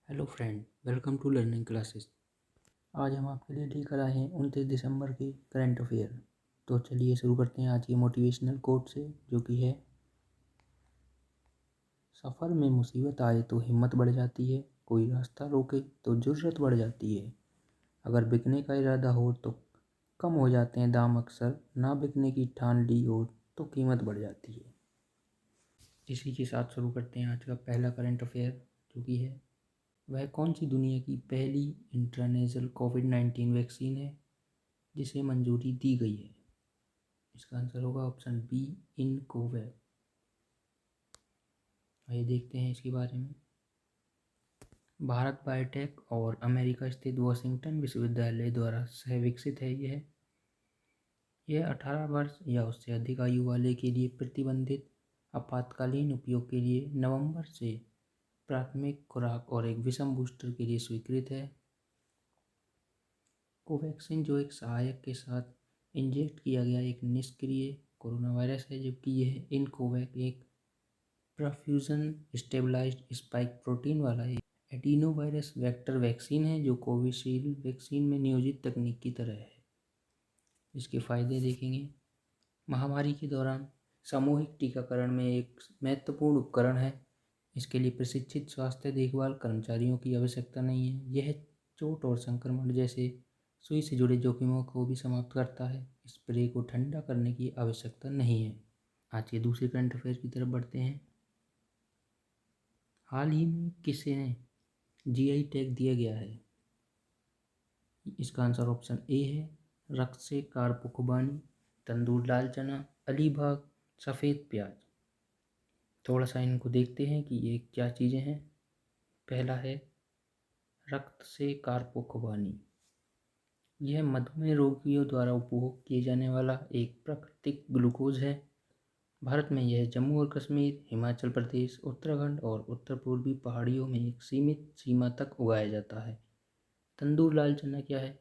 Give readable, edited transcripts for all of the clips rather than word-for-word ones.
Hello friend, welcome to learning classes. आज हम आपके लिए लेकर आए हैं 29 दिसंबर के करंट अफेयर। तो चलिए शुरू करते हैं आज की मोटिवेशनल कोट से, जो कि है, सफ़र में मुसीबत आए तो हिम्मत बढ़ जाती है, कोई रास्ता रोके तो जुर्रत बढ़ जाती है, अगर बिकने का इरादा हो तो कम हो जाते हैं दाम अक्सर, ना बिकने की ठान ली हो तो कीमत बढ़ जाती है। इसी के साथ शुरू करते हैं आज का पहला करंट अफेयर, जो कि है, वह कौन सी दुनिया की पहली इंट्रानेजल कोविड-19 वैक्सीन है जिसे मंजूरी दी गई है? इसका आंसर होगा ऑप्शन बी, इनकोवैक। आइए देखते हैं इसके बारे में। भारत बायोटेक और अमेरिका स्थित वाशिंगटन विश्वविद्यालय द्वारा सह विकसित है। यह 18 वर्ष या उससे अधिक आयु वाले के लिए प्रतिबंधित आपातकालीन उपयोग के लिए नवंबर से प्राथमिक खुराक और एक विषम बूस्टर के लिए स्वीकृत है। कोवैक्सीन, जो एक सहायक के साथ इंजेक्ट किया गया एक निष्क्रिय कोरोना वायरस है, जबकि यह इनकोवैक एक परफ्यूजन स्टेबलाइज्ड स्पाइक प्रोटीन वाला एक एडिनोवायरस वेक्टर वैक्सीन है, जो कोविशील्ड वैक्सीन में नियोजित तकनीक की तरह है। इसके फायदे देखेंगे। महामारी के दौरान सामूहिक टीकाकरण में एक महत्वपूर्ण उपकरण है। इसके लिए प्रशिक्षित स्वास्थ्य देखभाल कर्मचारियों की आवश्यकता नहीं है। यह चोट और संक्रमण जैसे सुई से जुड़े जोखिमों को भी समाप्त करता है। स्प्रे को ठंडा करने की आवश्यकता नहीं है। आज के दूसरे करंट अफेयर की तरफ बढ़ते हैं। हाल ही में किसे जीआई टैग दिया गया है? इसका आंसर ऑप्शन ए है, रक्त से कारपोखुबानी, तंदूर लाल चना, अलीबाग, सफ़ेद प्याज। थोड़ा सा इनको देखते हैं कि ये क्या चीज़ें हैं। पहला है रक्त से कारपोखुबानी। यह मधुमेह रोगियों द्वारा उपभोग किए जाने वाला एक प्राकृतिक ग्लूकोज है। भारत में यह जम्मू और कश्मीर, हिमाचल प्रदेश, उत्तराखंड और उत्तर पूर्वी पहाड़ियों में एक सीमित सीमा तक उगाया जाता है। तंदूर लाल चना क्या है?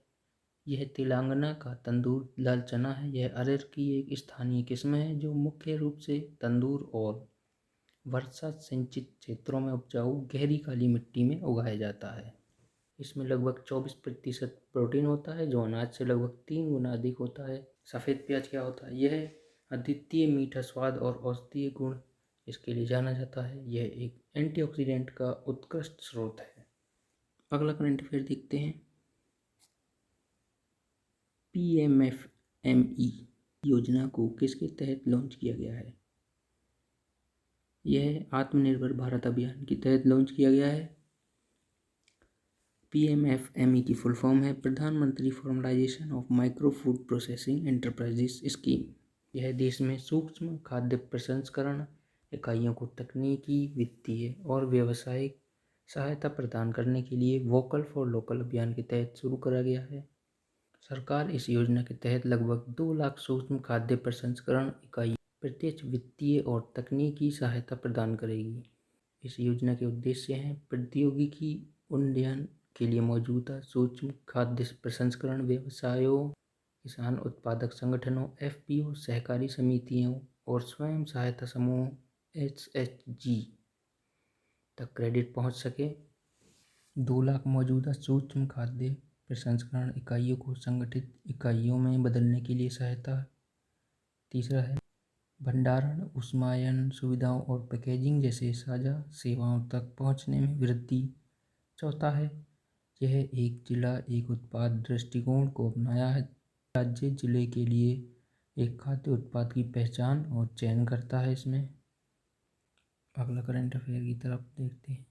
यह तेलंगाना का तंदूर लाल चना है। यह अरहर की एक स्थानीय किस्म है जो मुख्य रूप से तंदूर और वर्षा सिंचित क्षेत्रों में उपजाऊ गहरी काली मिट्टी में उगाया जाता है। इसमें लगभग 24% प्रोटीन होता है, जो अनाज से लगभग 3 गुना अधिक होता है। सफ़ेद प्याज क्या होता है? यह अद्वितीय मीठा स्वाद और औषधीय गुण इसके लिए जाना जाता है। यह एक एंटीऑक्सीडेंट का उत्कृष्ट स्रोत है। अगला करंट अफेयर देखते हैं। PMFME योजना को किसके तहत लॉन्च किया गया है? यह आत्मनिर्भर भारत अभियान के तहत लॉन्च किया गया है। PMFME की फुल फॉर्म है प्रधानमंत्री formalisation of micro food processing enterprises scheme. यह देश में सूक्ष्म खाद्य प्रसंस्करण इकाइयों को तकनीकी, वित्तीय और व्यावसायिक सहायता प्रदान करने के लिए वोकल फॉर लोकल अभियान के तहत शुरू करा गया है। सरकार इस योजना के तहत लगभग 2 लाख सूक्ष्म खाद्य प्रसंस्करण इकाई प्रत्यक्ष वित्तीय और तकनीकी सहायता प्रदान करेगी। इस योजना के उद्देश्य हैं प्रौद्योगिकी उन्नयन के लिए मौजूदा सूक्ष्म खाद्य प्रसंस्करण व्यवसायों, किसान उत्पादक संगठनों, FPO, सहकारी समितियों और स्वयं सहायता समूह SHG तक क्रेडिट पहुंच सके। 2 लाख मौजूदा सूक्ष्म खाद्य प्रसंस्करण इकाइयों को संगठित इकाइयों में बदलने के लिए सहायता। तीसरा है भंडारण, उष्मायन सुविधाओं और पैकेजिंग जैसे साझा सेवाओं तक पहुंचने में वृद्धि। चौथा है यह एक जिला एक उत्पाद दृष्टिकोण को अपनाया है। राज्य जिले के लिए एक खाद्य उत्पाद की पहचान और चयन करता है इसमें। अगला करंट अफेयर की तरफ देखते हैं।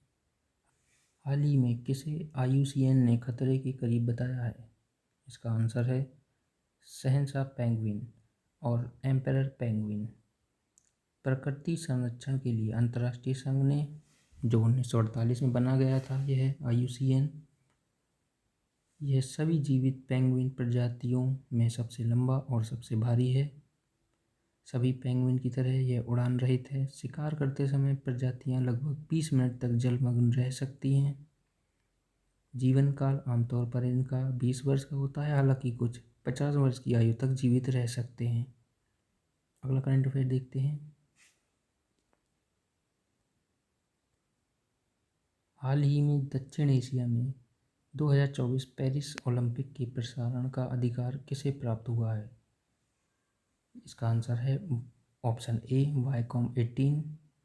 हाल ही में किसे IUCN ने खतरे के करीब बताया है? इसका आंसर है शहंशाह पेंगुइन और एम्परर पेंगुइन। प्रकृति संरक्षण के लिए अंतर्राष्ट्रीय संघ ने, जो 1948 में बना गया था, यह IUCN, यह सभी जीवित पेंगुइन प्रजातियों में सबसे लंबा और सबसे भारी है। सभी पेंगुइन की तरह यह उड़ान रहित है। शिकार करते समय प्रजातियां लगभग 20 मिनट तक जलमग्न रह सकती हैं। जीवन काल आमतौर पर इनका 20 वर्ष का होता है, हालांकि कुछ 50 वर्ष की आयु तक जीवित रह सकते हैं। अगला करंट अफेयर देखते हैं। हाल ही में दक्षिण एशिया में 2024 पेरिस ओलंपिक के प्रसारण का अधिकार किसे प्राप्त हुआ है? इसका आंसर है ऑप्शन ए वाईकॉम 18।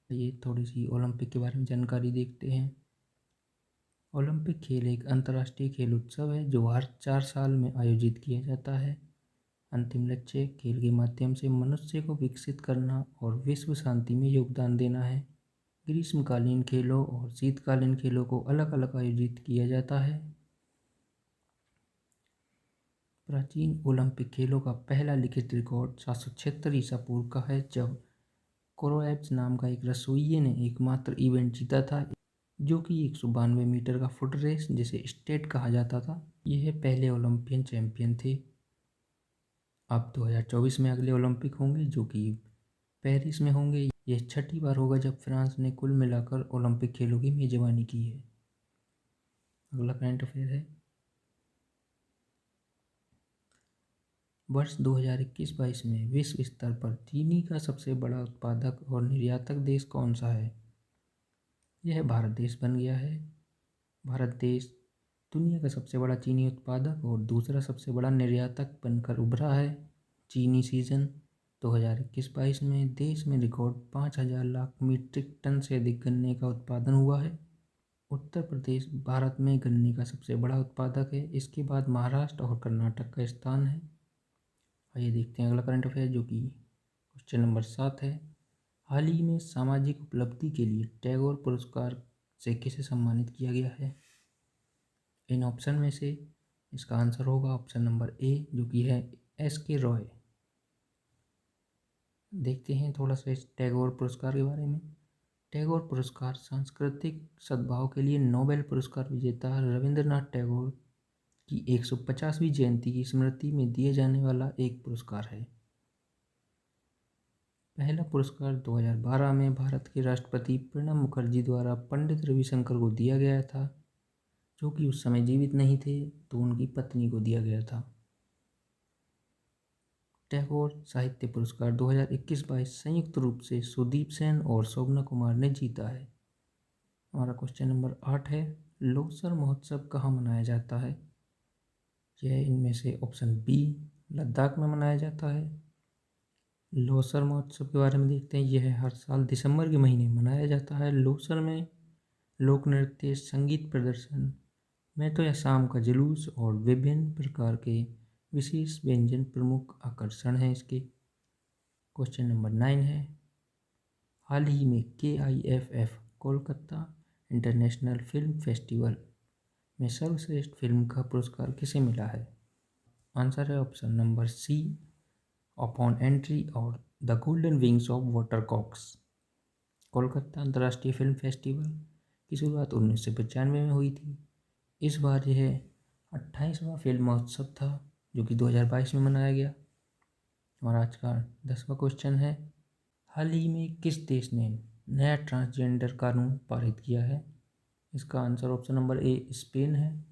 ये थोड़ी सी ओलंपिक के बारे में जानकारी देखते हैं। ओलंपिक खेल एक अंतर्राष्ट्रीय खेल उत्सव है जो हर 4 साल में आयोजित किया जाता है। अंतिम लक्ष्य खेल के माध्यम से मनुष्य को विकसित करना और विश्व शांति में योगदान देना है। ग्रीष्मकालीन खेलों और शीतकालीन खेलों को अलग अलग आयोजित किया जाता है। प्राचीन ओलंपिक खेलों का पहला लिखित रिकॉर्ड 776 ईसा पूर्व का है, जब कोरोएब्स नाम का एक रसोइये ने एकमात्र इवेंट जीता था, जो कि 192 मीटर का फुट रेस जिसे स्टेट कहा जाता था। यह पहले ओलंपियन चैंपियन थे। अब 2024 में अगले ओलंपिक होंगे जो कि पेरिस में होंगे। यह छठी बार होगा जब फ्रांस ने कुल मिलाकर ओलंपिक खेलों की मेजबानी की है। अगला करंट अफेयर है, वर्ष 2021-22 में विश्व स्तर पर चीनी का सबसे बड़ा उत्पादक और निर्यातक देश कौन सा है? यह भारत देश बन गया है। भारत देश दुनिया का सबसे बड़ा चीनी उत्पादक और दूसरा सबसे बड़ा निर्यातक बनकर उभरा है। चीनी सीजन 2021-22 में देश में रिकॉर्ड 5,000 लाख मीट्रिक टन से अधिक गन्ने का उत्पादन हुआ है। उत्तर प्रदेश भारत में गन्ने का सबसे बड़ा उत्पादक है। इसके बाद महाराष्ट्र और कर्नाटक का स्थान है। आइए देखते हैं अगला करंट अफेयर जो कि क्वेश्चन नंबर 7 है। हाल ही में सामाजिक उपलब्धि के लिए टैगोर पुरस्कार से किसे सम्मानित किया गया है? इन ऑप्शन में से इसका आंसर होगा ऑप्शन नंबर ए जो कि है SK रॉय। देखते हैं थोड़ा सा इस टैगोर पुरस्कार के बारे में। टैगोर पुरस्कार सांस्कृतिक सद्भाव के लिए नोबेल पुरस्कार विजेता रविंद्रनाथ टैगोर की 150वीं जयंती की स्मृति में दिए जाने वाला एक पुरस्कार है। पहला पुरस्कार 2012 में भारत के राष्ट्रपति प्रणब मुखर्जी द्वारा पंडित रविशंकर को दिया गया था, जो कि उस समय जीवित नहीं थे, तो उनकी पत्नी को दिया गया था। टैगोर साहित्य पुरस्कार 2021-22 संयुक्त रूप से सुदीप सेन और शोभना कुमार ने जीता है। हमारा क्वेश्चन नंबर 8 है, लोसर महोत्सव कहाँ मनाया जाता है? यह इनमें से ऑप्शन बी लद्दाख में मनाया जाता है। लोसर महोत्सव के बारे में देखते हैं। यह हर साल दिसंबर के महीने मनाया जाता है। लोसर में लोक नृत्य, संगीत प्रदर्शन, मैं तो या शाम का जुलूस और विभिन्न प्रकार के विशेष व्यंजन प्रमुख आकर्षण हैं इसके। क्वेश्चन नंबर 9 है, हाल ही में KIFF Kolkata international film festival में सर्वश्रेष्ठ फिल्म का पुरस्कार किसे मिला है? आंसर है option number C upon entry और the golden wings of watercocks. Kolkata अंतर्राष्ट्रीय फिल्म फेस्टिवल की शुरुआत 1995 में हुई थी। इस बार यह 28वां फिल्म महोत्सव था जो कि 2022 में मनाया गया। हमारा आज का 10वां क्वेश्चन है, हाल ही में किस देश ने नया ट्रांसजेंडर कानून पारित किया है? इसका answer option number A Spain है।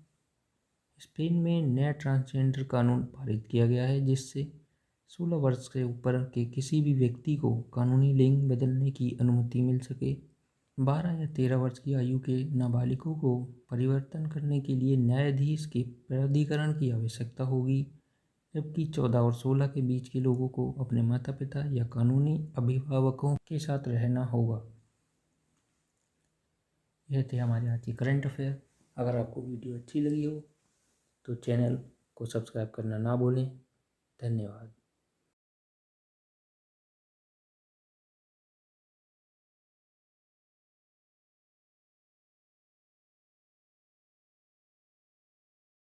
स्पेन में नया ट्रांसजेंडर कानून पारित किया गया है जिससे 16 वर्ष से ऊपर के किसी भी व्यक्ति को कानूनी लिंग बदलने की अनुमति मिल सके। 12 या 13 वर्ष की आयु के नाबालिगों को परिवर्तन करने के लिए न्यायाधीश के प्राधिकरण की आवश्यकता होगी, जबकि 14 और 16 के बीच के लोगों को अपने माता पिता या कानूनी अभिभावकों के साथ रहना होगा। यह थे हमारे आज की करंट अफेयर। अगर आपको वीडियो अच्छी लगी हो तो चैनल को सब्सक्राइब करना ना भूलें। धन्यवाद।